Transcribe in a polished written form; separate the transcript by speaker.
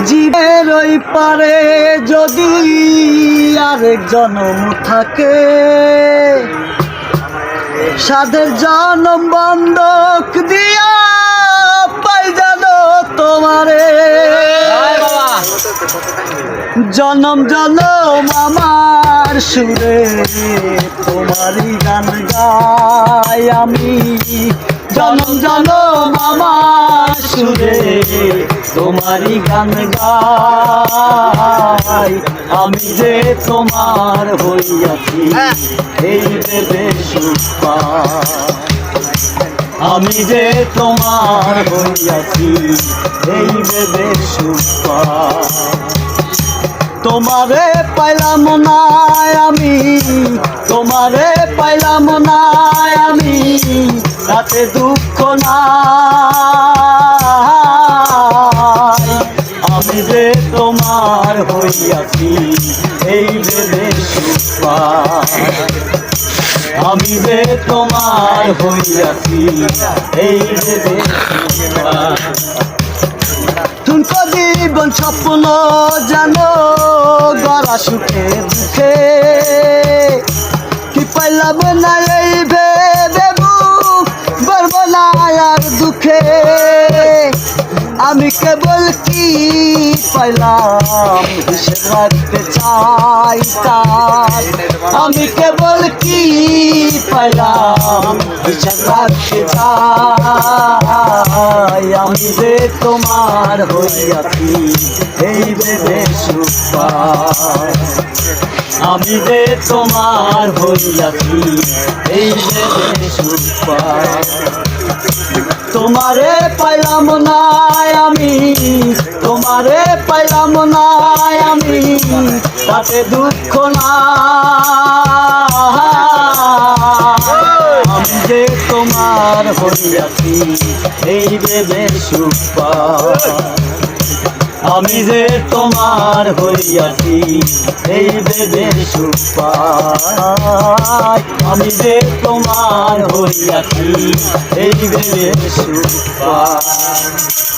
Speaker 1: জীবের ওই পারে যদি আরেক জনম থাকে, সাধের জনম বন্ধক দিয়া পাই জানো তোমারে। জনম জনম আমার সুরে তোমারই গান গাই আমি। জনম জনম আমার সুরে তোমারই গান গাই আমি। যে তোমার হইয়াছি এই ভেবে সুখ পাই। আমি যে তোমার হইয়াছি এই ভেবে সুখ পাই। তোমারে পাইলাম না আমি, তোমারে পাইলাম না আমি, তাতে দুঃখ নাই। আমি যে তোমার হইয়াছি এই ভেবে সুখ পাই। আমি যে তোমার হইয়াছি এই ভেবে সুখ পাই। তুমকো জীবন স্বপ্ন জানো গড়া সুখে দুঃখে, কি পাইলাম না এই ভেবে বুক গর্ব না আর দুঃখে। আমি কেবল কি পাইলাম হিসেব রাখতে চাই তার। আমি কেবল কি পাইলাম হিসেব রাখতে চাই। আমি যে তোমার হইয়াছি এই ভেবে সুখ পাই। আমি যে তোমার হইয়াছি এই ভেবে সুখ পাই। তোমারে পাইলাম না আমি, তোমারে পাইলাম না আমি, তাতে দুঃখ না। আমি যে তোমার হইয়াছি এই ভেবে সুখ পাই। আমি যে তোমার হইয়াছি এই ভেবে সুখ পাই। আমি যে তোমার হইয়াছি এই ভেবে সুখ পাই।